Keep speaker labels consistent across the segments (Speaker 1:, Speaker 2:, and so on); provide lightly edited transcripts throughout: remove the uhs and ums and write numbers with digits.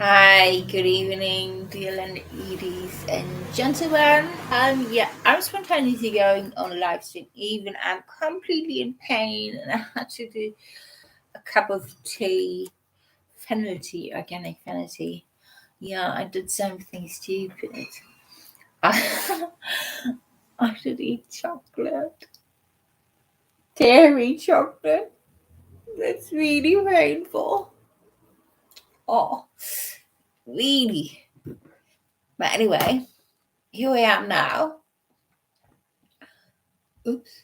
Speaker 1: Hi, good evening, dear ladies and gentlemen. I'm spontaneously going on a live stream. Even I'm completely in pain, and I had to do a cup of tea, fennel tea, organic fennel tea. Yeah, I did something stupid. I, I should eat chocolate, dairy chocolate. That's really painful. Oh, really. But anyway, here I am now. Oops.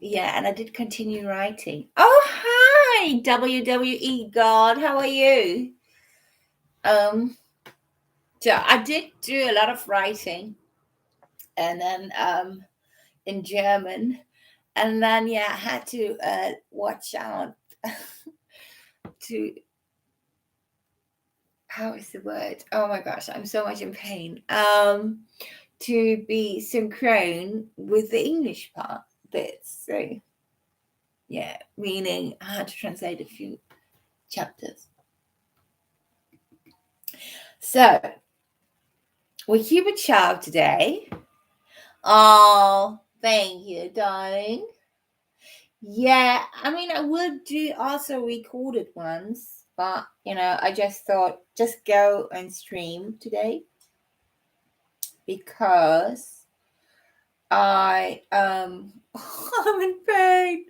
Speaker 1: Yeah, and I did continue writing. Oh, hi, WWE God, how are you? Um, so I did do a lot of writing, and then in German, and then yeah, I had to watch out to how is the word? Oh my gosh, I'm so much in pain. To be synchrone with the English part bits. So yeah, meaning I had to translate a few chapters. So we keep a child today. Oh, thank you, darling. Yeah, I mean, I would do also recorded ones, but I just thought just go and stream today because I'm in pain.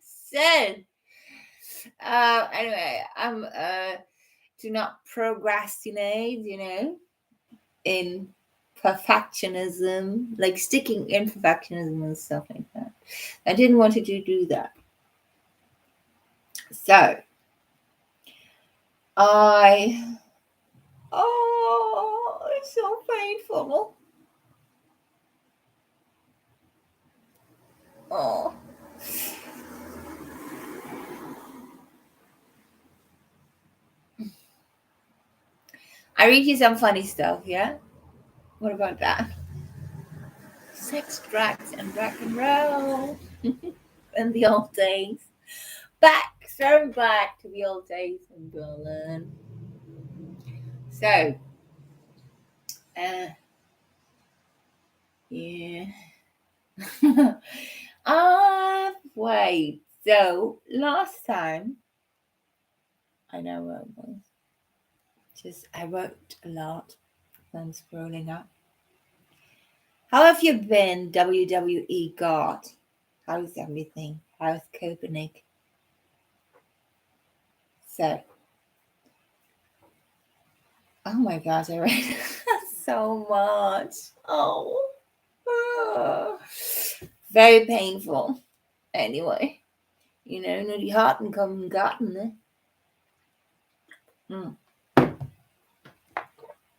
Speaker 1: So, anyway, I'm do not procrastinate, in perfectionism, like sticking in perfectionism and stuff like that. I didn't want to do that. So I it's so painful. Oh. I read you some funny stuff, yeah? What about that? Sex, drugs, and rock and roll in the old days. Throwing back to the old days in Berlin. So, uh, yeah. Wait. So, last time, I know where it was. I wrote a lot when scrolling up. How have you been, WWE God? How's everything? How's Copenhagen? So, oh my gosh, I read so much. Oh, ah. Very painful. Anyway, nur die Harten kommen im Garten, ne? Mm.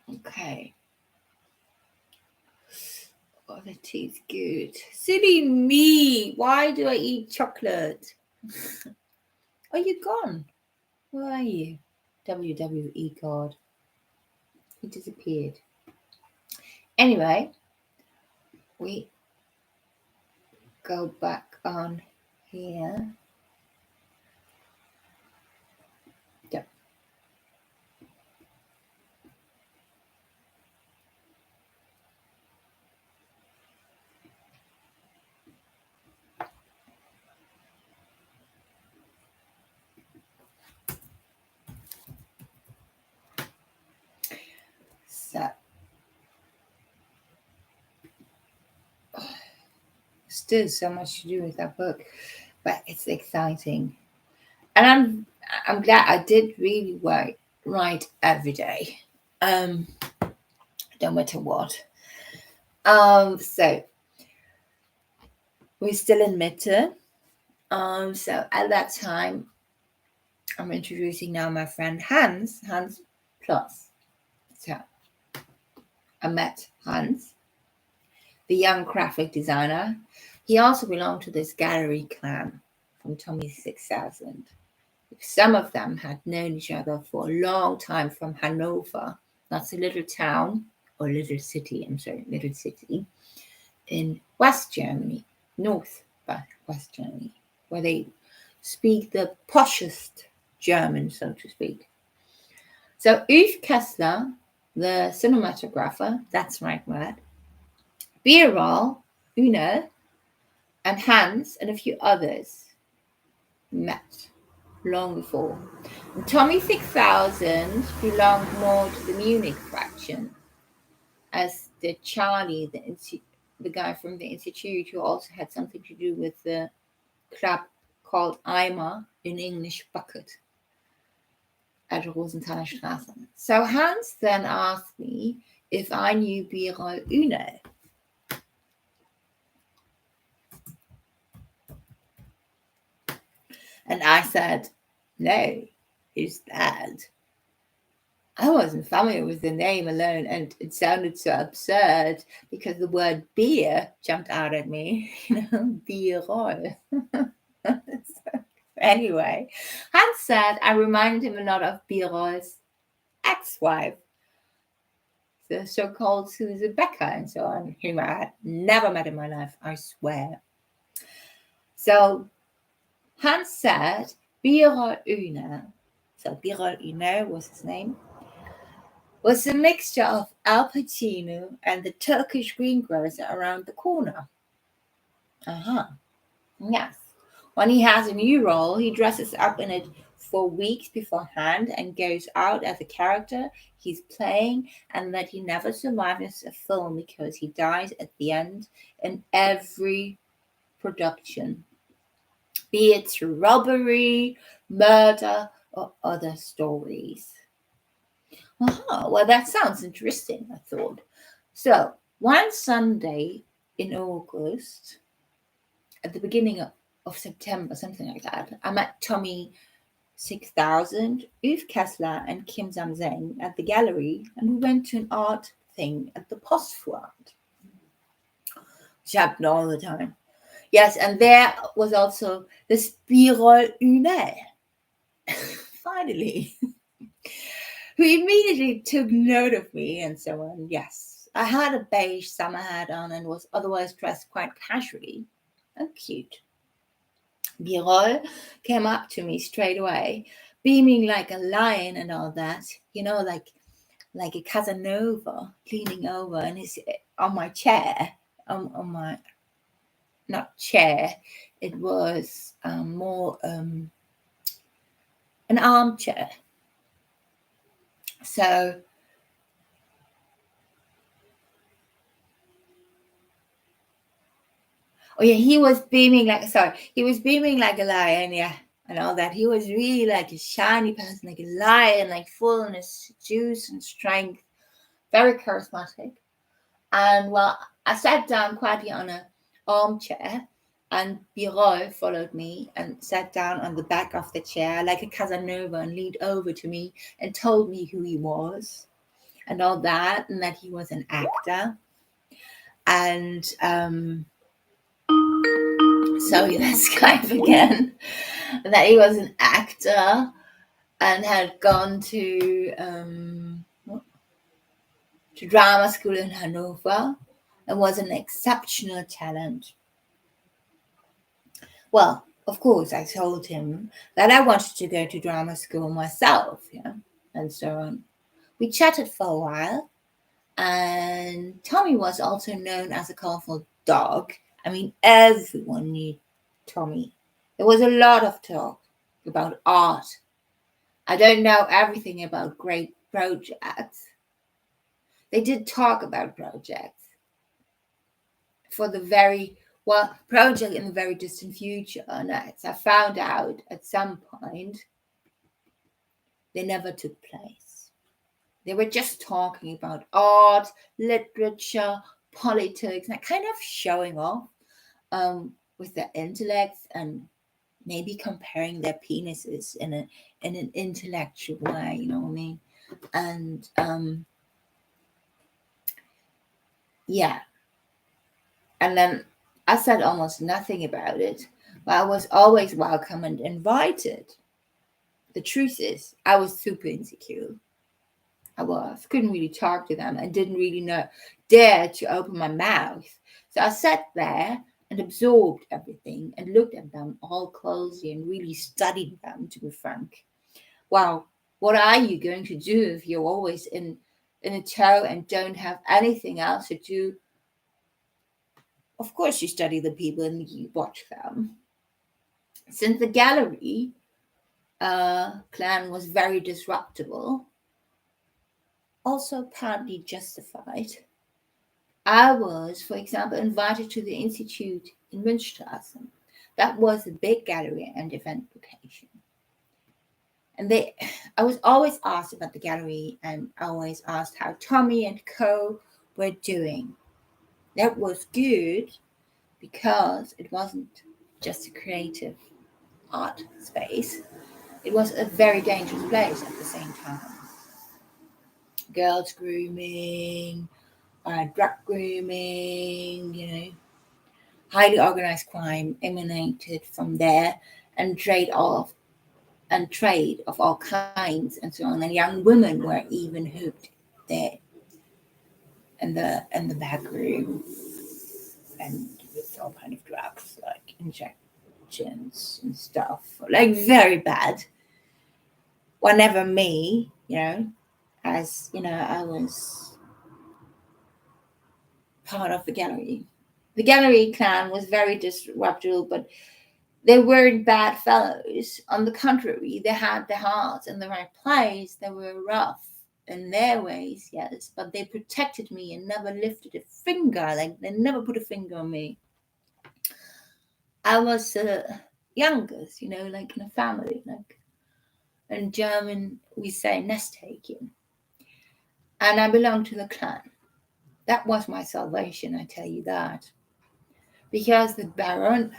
Speaker 1: Okay. Oh, the tea's good. Silly me. Why do I eat chocolate? Are you gone? Where are you? WWE God. He disappeared. Anyway, we go back on here. Yep. So, still so much to do with that book, but it's exciting, and I'm glad I did really write every day, no matter what. So we're still in Mitte. So at that time, I'm introducing now my friend Hans Plus. So I met Hans, the young graphic designer. He also belonged to this gallery clan from Tommy 6000. Some of them had known each other for a long time from Hanover. That's a little town, or little city, I'm sorry, little city in West Germany, North West Germany, where they speak the poshest German, so to speak. So Yves Kessler, the cinematographer, that's the right word, Birol, Une, and Hans, and a few others met long before. And Tommy 6000 belonged more to the Munich fraction, as did Charlie, the guy from the Institute, who also had something to do with the club called Eimer, in English bucket, at Rosenthaler Straße. So Hans then asked me if I knew Birol Une. And I said, no, who's that? I wasn't familiar with the name alone, and it sounded so absurd because the word beer jumped out at me, Birol. Anyway, Hans said I reminded him a lot of Birol's ex-wife, the so-called Susie Becker and so on, whom I had never met in my life, I swear. So Hans said Birol Une, so Birol Une was his name, was a mixture of Al Pacino and the Turkish greengrocer around the corner. Yes. When he has a new role, he dresses up in it for weeks beforehand and goes out as a character he's playing, and that he never survives a film because he dies at the end in every production, be it through robbery, murder, or other stories. Well, that sounds interesting, I thought. So, one Sunday in August, at the beginning of September, something like that, I met Tommy 6000, Yves Kessler, and Kim Zamzeng at the gallery, and we went to an art thing at the Postfront, which happened all the time. Yes, and there was also the Birol Une, finally, who immediately took note of me and so on. Yes, I had a beige summer hat on and was otherwise dressed quite casually and cute. Birol came up to me straight away, beaming like a lion and all that, like a Casanova, leaning over and he's on my chair, on my, not chair, it was more an armchair. So he was beaming like a lion, yeah, and all that. He was really like a shiny person, like a lion, like full in his juice and strength, very charismatic. And well, I sat down quietly on an armchair, and Birol followed me and sat down on the back of the chair like a Casanova and leaned over to me and told me who he was and all that, and that he was an actor. And sorry, that's Skype again. That he was an actor and had gone to drama school in Hanover and was an exceptional talent. Well, of course, I told him that I wanted to go to drama school myself, and so on. We chatted for a while, and Tommy was also known as a colorful dog. I mean, everyone knew Tommy. There was a lot of talk about art. I don't know everything about great projects. They did talk about projects for the project in the very distant future. And as I found out at some point, they never took place. They were just talking about art, literature, politics, and kind of showing off with their intellects and maybe comparing their penises in an intellectual way, you know what I mean? And yeah. And then I said almost nothing about it, but I was always welcome and invited. The truth is, I was super insecure. Couldn't really talk to them and didn't really dare to open my mouth. So I sat there and absorbed everything and looked at them all closely and really studied them, to be frank. Wow, what are you going to do if you're always in a tow and don't have anything else to do? Of course, you study the people and you watch them. Since the gallery clan was very disruptible, also partly justified, I was, for example, invited to the Institute in Münchstraße. That was a big gallery and event location. And I was always asked about the gallery and always asked how Tommy and Co were doing. That was good because it wasn't just a creative art space. It was a very dangerous place at the same time. Girls grooming, drug grooming, highly organized crime emanated from there, and trade of all kinds and so on. And young women were even hooked there in the back room and with all kind of drugs like injections and stuff, like very bad. Whenever me, as I was part of the gallery. The gallery clan was very disruptive, but they weren't bad fellows. On the contrary, they had their hearts in the right place. They were rough in their ways, yes, but they protected me and never lifted a finger. Like they never put a finger on me. I was youngest, like in a family. Like in German, we say nest taking. And I belonged to the clan. That was my salvation, I tell you that. Because the Byron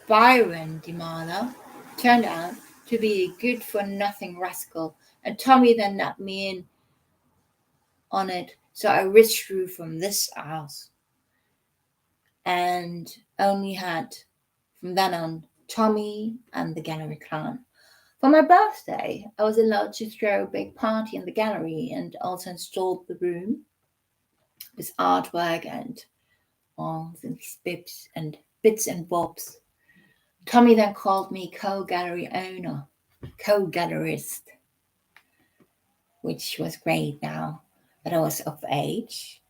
Speaker 1: Demala turned out to be a good-for-nothing rascal, and Tommy then nabbed me in on it, so I withdrew from this house and only had, from then on, Tommy and the gallery clan. For my birthday, I was allowed to throw a big party in the gallery and also installed the room with artwork and all these bits and bobs. Tommy then called me co-gallery owner, co-gallerist, which was great now that I was of age,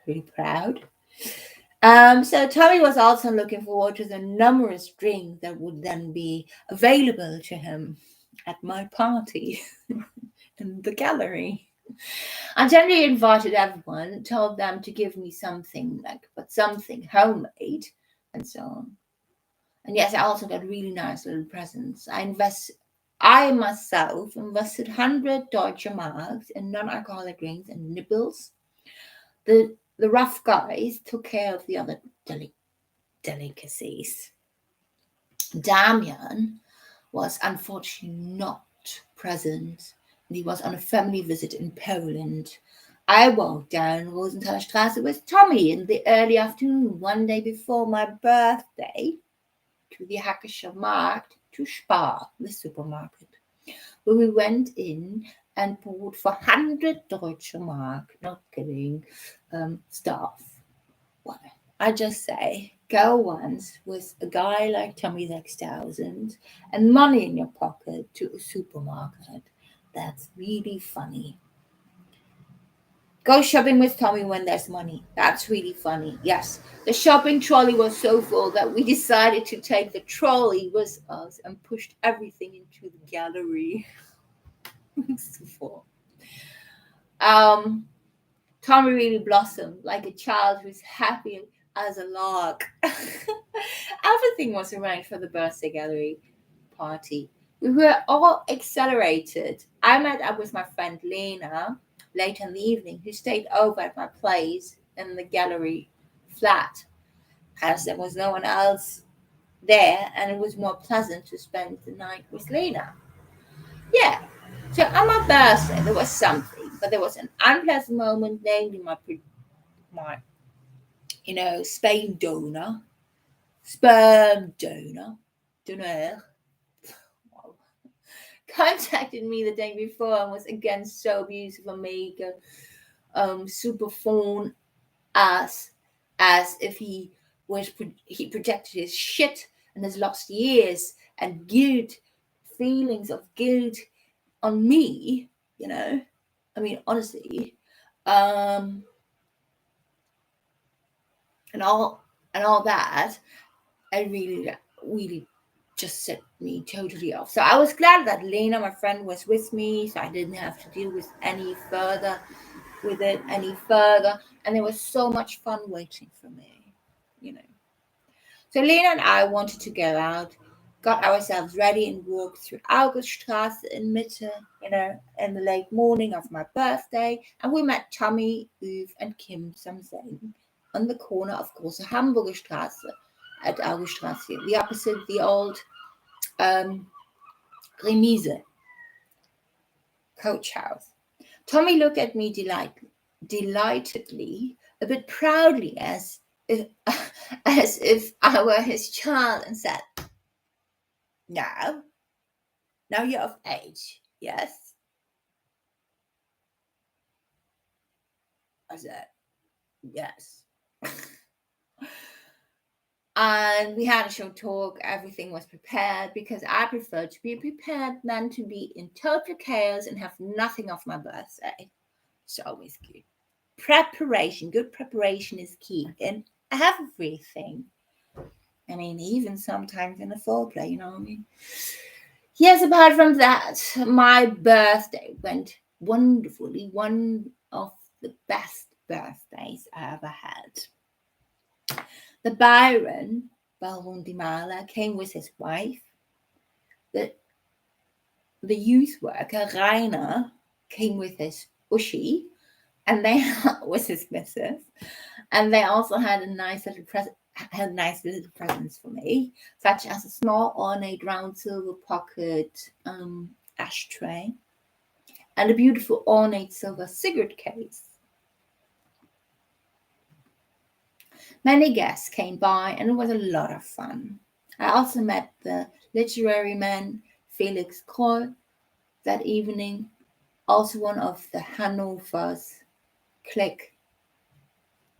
Speaker 1: really proud. So Tommy was also looking forward to the numerous drinks that would then be available to him at my party in the gallery. I generally invited everyone, told them to give me something something homemade and so on. And yes, I also got really nice little presents. I myself invested 100 Deutsche Marks in non-alcoholic drinks and nibbles. The rough guys took care of the other delicacies. Damian was unfortunately not present, and he was on a family visit in Poland. I walked down Rosenthaler Straße with Tommy in the early afternoon, one day before my birthday, to the Hackischer Markt to Spar, the supermarket, where we went in and bought for 100 Deutsche Mark, not kidding, stuff. Well, I just say, go once with a guy like Tommy 6000 and money in your pocket to a supermarket. That's really funny. Go shopping with Tommy when there's money. That's really funny. Yes, the shopping trolley was so full that we decided to take the trolley with us and pushed everything into the gallery. So full. Tommy really blossomed like a child who's happy as a lark. Everything was arranged for the birthday gallery party. We were all accelerated. I met up with my friend Lena late in the evening, who stayed over at my place in the gallery flat, as there was no one else there, and it was more pleasant to spend the night with Lena. Yeah. So on my birthday, there was something, but there was an unpleasant moment, namely my sperm donor, contacted me the day before and was again so beautiful, mega super phone ass as if he projected his shit and his lost years and guilt, feelings of guilt on me, I mean, honestly, and all that, I really just set me totally off. So I was glad that Lena, my friend, was with me, so I didn't have to deal with it any further. And there was so much fun waiting for me. So Lena and I wanted to go out, got ourselves ready and walked through Auguststraße in Mitte, in the late morning of my birthday. And we met Tommy, Uwe and Kim Samsen on the corner of Große Hamburger Straße at Auguststraße, the opposite the old Remise coach house. Tommy looked at me delightedly, a bit proudly, as if I were his child, and said, Now you're of age, yes? I said, yes. And we had a short talk. Everything was prepared because I prefer to be prepared than to be in total chaos and have nothing of my birthday. It's always good. Good preparation is key in everything. I mean, even sometimes in a foreplay, you know what I mean? Yes, apart from that, my birthday went wonderfully. One of the best birthdays I ever had. The Baron di Mala, came with his wife. The youth worker, Rainer, came with his Uschi, and they was his missus. And they also had a nice little presents for me, such as a small ornate round silver pocket ashtray and a beautiful ornate silver cigarette case. Many guests came by, and it was a lot of fun. I also met the literary man Felix Kroll that evening, also one of the Hannover's clique,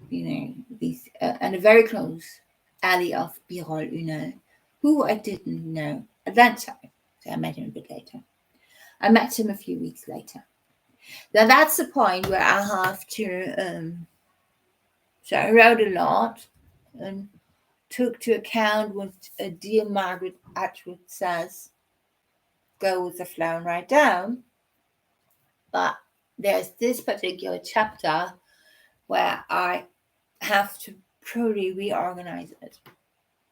Speaker 1: these and a very close ally of Birol Unel, who I didn't know at that time. So I met him a bit later. I met him a few weeks later. Now that's the point where I have to. So I wrote a lot and took to account what dear Margaret Atwood says. Go with the flow and write down. But there's this particular chapter where I have to probably reorganize it.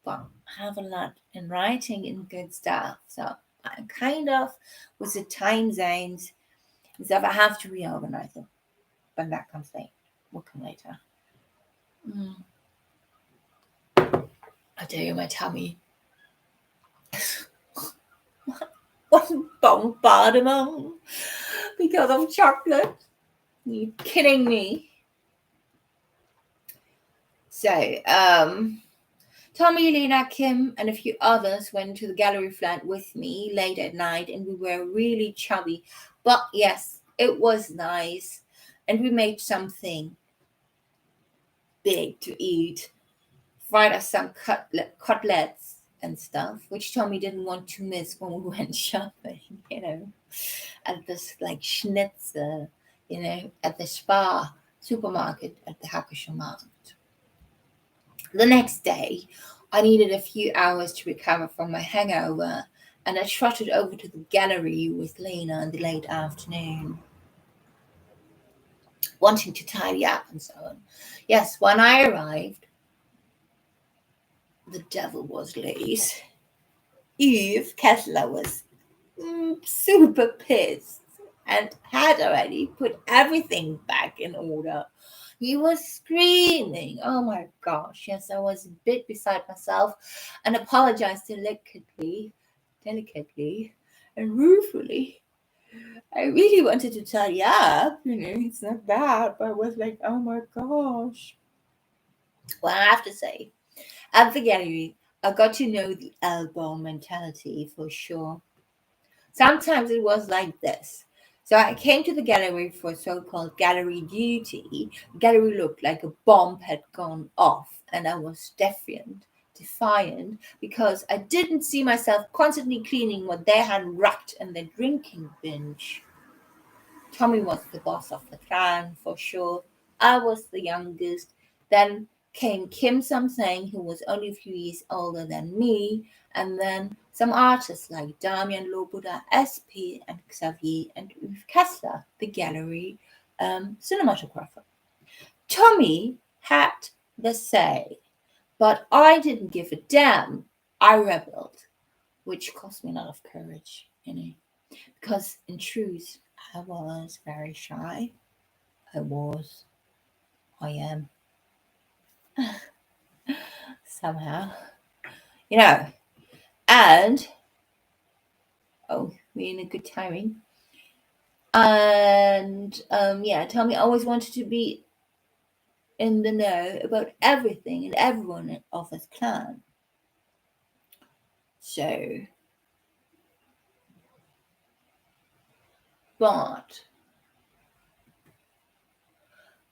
Speaker 1: But I have a lot in writing and good stuff. So I'm kind of with the time zones, so I have to reorganize it. But that comes later. Will come later. I tell you, my tummy. What bombardment because of chocolate. Are you kidding me? So, Tommy, Lena, Kim, and a few others went to the gallery flat with me late at night, and we were really chubby. But yes, it was nice, and we made something big to eat. Fried us some cutlets and stuff, which Tommy didn't want to miss when we went shopping, at this like schnitzel, at the Spar supermarket at the Hackischer Markt. The next day, I needed a few hours to recover from my hangover, and I trotted over to the gallery with Lena in the late afternoon, wanting to tidy up and so on. Yes, when I arrived, the devil was late. Eve Kessler was super pissed and had already put everything back in order. He was screaming. Oh my gosh. Yes, I was a bit beside myself and apologized delicately and ruefully. I really wanted to tidy up. It's not bad, but I was like, oh my gosh. Well, I have to say, at the gallery, I got to know the elbow mentality for sure. Sometimes it was like this. So I came to the gallery for so-called gallery duty. The gallery looked like a bomb had gone off, and I was defiant, because I didn't see myself constantly cleaning what they had wrapped in their drinking binge. Tommy was the boss of the clan for sure. I was the youngest. Then came Kim something, who was only a few years older than me, and then some artists like Damian Lobuda, SP, and Xavier, and Yves Kessler, the gallery cinematographer. Tommy had the say, but I didn't give a damn. I rebelled, which cost me a lot of courage, because in truth, I was very shy. I am, somehow, and we're in a good timing. And Tommy always wanted to be in the know about everything and everyone of his clan. So, but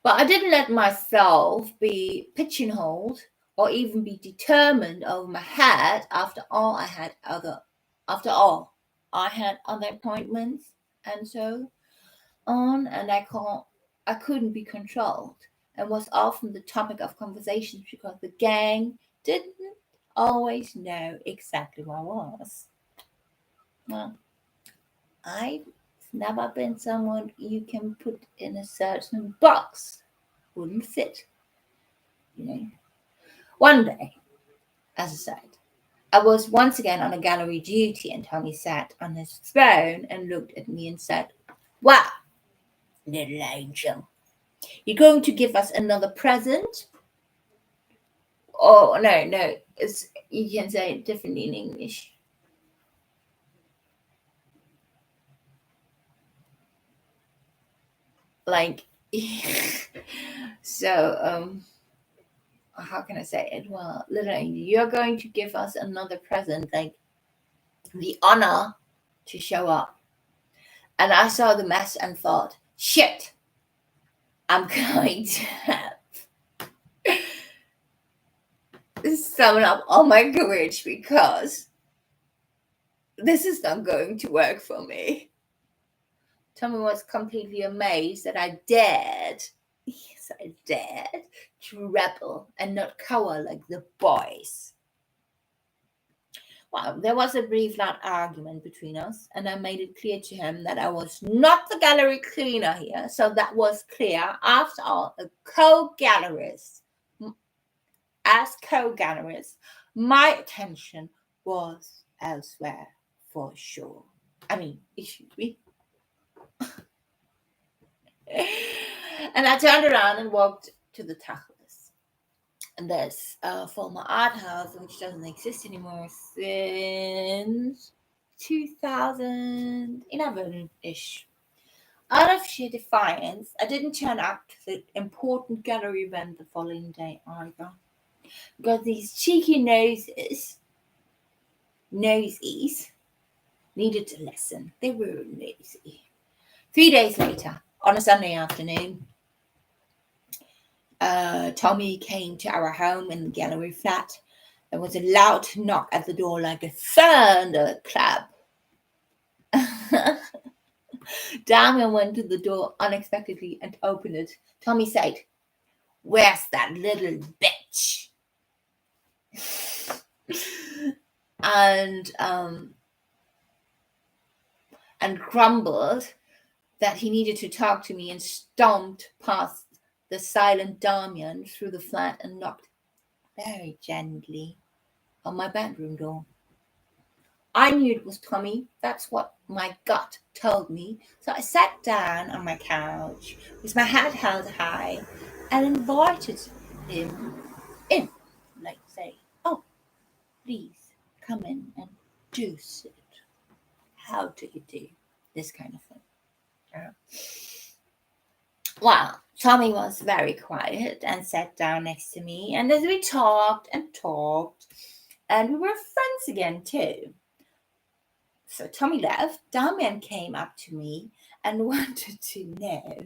Speaker 1: I didn't let myself be pigeonholed or even be determined over my head. After all, I had other appointments and so on, and I couldn't be controlled, and was often the topic of conversations because the gang didn't always know exactly who I was. Well, I've never been someone you can put in a certain box. Wouldn't fit, One day, as I said, I was once again on a gallery duty, and Tommy sat on his throne and looked at me and said, "Well, little angel, you're going to give us another present?" Oh, no, you can say it differently in English. Like, so, how can I say it? Well, little angel, you're going to give us another present, like the honor to show up. And I saw the mess and thought, shit, I'm going to have summon up all my courage, because this is not going to work for me. Tommy was completely amazed that I dared to rebel and not cower like the boys. Well, there was a brief loud argument between us, and I made it clear to him that I was not the gallery cleaner here, so that was clear. After all, as co-gallerist, my attention was elsewhere for sure. Excuse me. And I turned around and walked to the Tachlis. And there's a former art house, which doesn't exist anymore since 2011-ish. Out of sheer defiance, I didn't turn up to the important gallery event the following day either, because these cheeky nosies needed to listen. They were lazy. 3 days later, on a Sunday afternoon, Tommy came to our home in the gallery flat. There was a loud knock at the door like a thunderclap. Damian went to the door unexpectedly and opened it. Tommy said, "Where's that little bitch?" and grumbled that he needed to talk to me, and stomped past the silent Damian through the flat and knocked very gently on my bedroom door. I knew it was Tommy. That's what my gut told me. So I sat down on my couch with my head held high and invited him in, like say, "Oh, please come in and do sit. How do you do?" This kind of thing. Well, Tommy was very quiet and sat down next to me, and as we talked, and we were friends again too. So Tommy left. Damian came up to me and wanted to know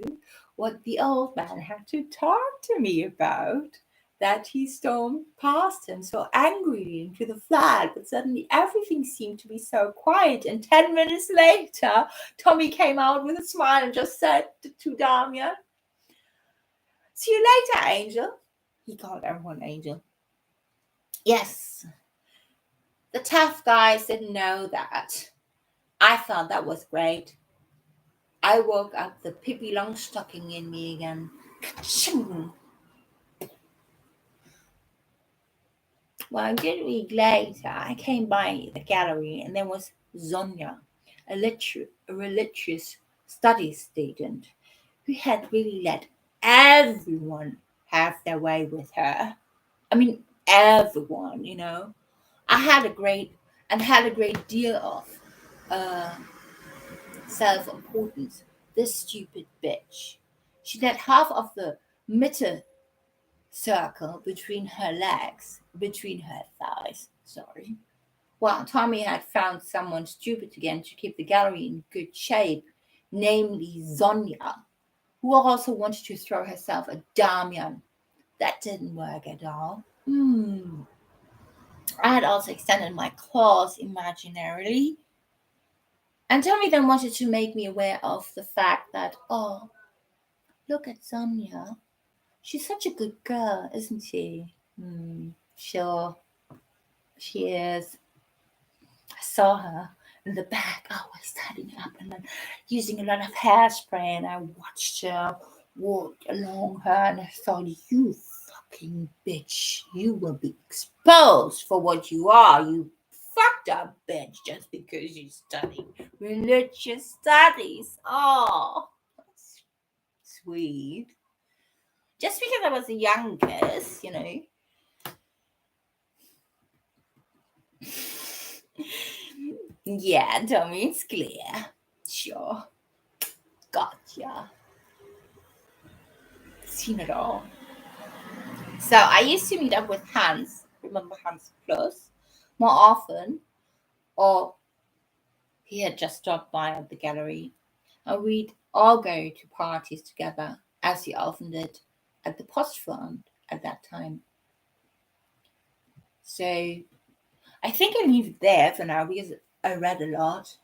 Speaker 1: what the old man had to talk to me about, that he stormed past him so angrily into the flat, but suddenly everything seemed to be so quiet. And 10 minutes later, Tommy came out with a smile and just said to Damian, "See you later, Angel." He called everyone Angel. Yes, the tough guys didn't know that. I thought that was great. I woke up the Pippi Longstocking in me again. Ka-ching! Well, a good week later, I came by the gallery and there was Sonia, a religious studies student who had really let everyone have their way with her. I mean, everyone, I had a great deal of uh, self-importance. This stupid bitch. She let half of the Mitte circle between her legs, between her thighs. Sorry. Well, Tommy had found someone stupid again to keep the gallery in good shape, namely Sonia, who also wanted to throw herself at Damian. That didn't work at all. I had also extended my claws imaginarily, and Tommy then wanted to make me aware of the fact that, oh, look at Sonia. She's such a good girl, isn't she? Sure, she is. I saw her in the back, always standing up and then using a lot of hairspray, and I watched her walk along her, and I thought, you fucking bitch, you will be exposed for what you are, you fucked up bitch, just because you study religious studies. Oh, that's sweet. Just because I was the youngest, Yeah, Tommy, it's clear. Sure. Gotcha. Seen it all. So I used to meet up with Hans, remember Hans Plus, more often, or he had just stopped by at the gallery. And we'd all go to parties together, as he often did, at the Postfront at that time. So I think I leave it there for now because I read a lot.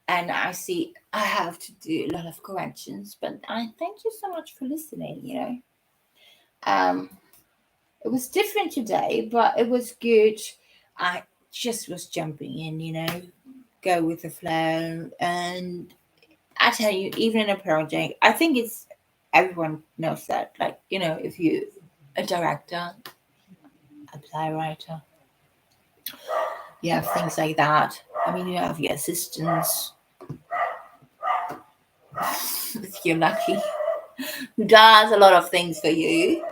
Speaker 1: And I see I have to do a lot of corrections, but I thank you so much for listening. It was different today, but it was good. I just was jumping in, go with the flow. And I tell you, even in a project, I think everyone knows that. Like, if you a director, a playwright, you have things like that. I mean, you have your assistants, if you're lucky, who does a lot of things for you,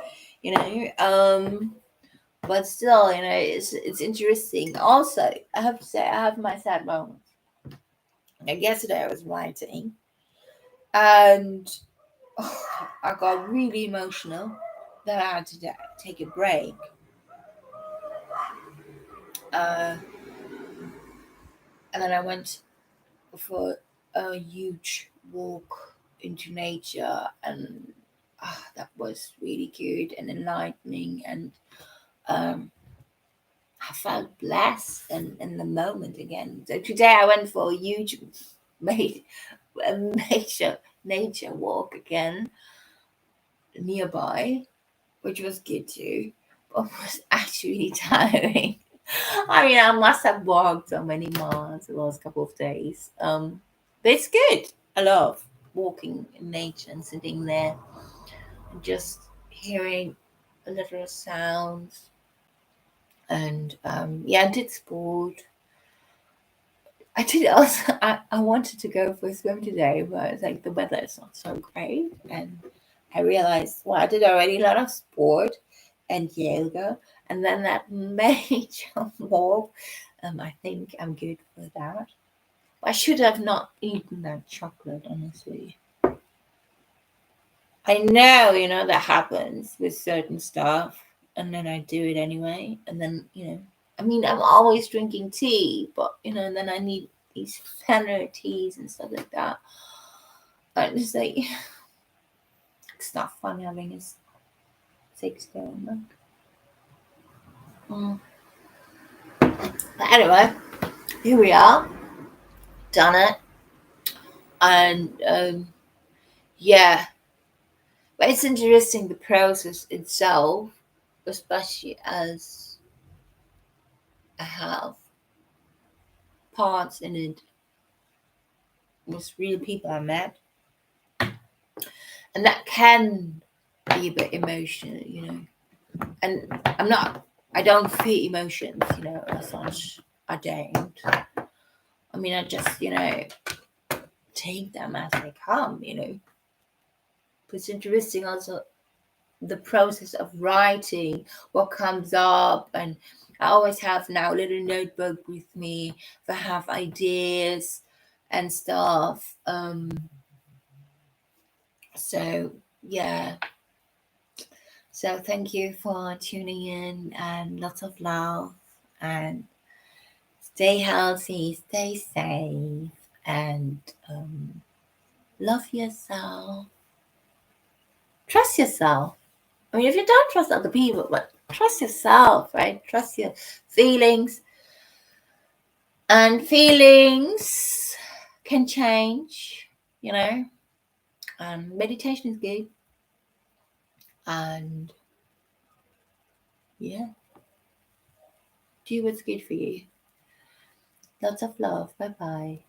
Speaker 1: but still, it's interesting. Also, I have to say, I have my sad moments. Like yesterday I was writing and I got really emotional that I had to take a break. And then I went for a huge walk into nature, and that was really good and enlightening, and I felt blessed and in the moment again. So today I went for a huge major nature walk again nearby, which was good too, but was actually tiring. I mean, I must have walked so many miles the last couple of days. But it's good. I love walking in nature and sitting there and just hearing a little sounds. And I did sport. I did also. I wanted to go for a swim today, but it's like the weather is not so great, and I realized, well, I did already a lot of sport and yoga, and then that major walk. I think I'm good for that. I should have not eaten that chocolate, honestly. I know, that happens with certain stuff, and then I do it anyway, and then, I mean, I'm always drinking tea, but and then I need these fenner teas and stuff like that. Honestly, it's not fun having a sick stomach. But anyway, here we are, done it, and yeah, but it's interesting the process itself, especially as I have parts in it with real people I met, and that can be a bit emotional, And I don't feel emotions, as such. I don't. I mean, I just, take them as they come, But it's interesting also the process of writing, what comes up, and I always have now a little notebook with me if I have ideas and stuff. So yeah. So thank you for tuning in, and lots of love, and stay healthy, stay safe, and love yourself. Trust yourself. I mean, if you don't trust other people, but trust yourself, right? Trust your feelings. And feelings can change, And meditation is good. And yeah, do what's good for you. Lots of love. Bye bye.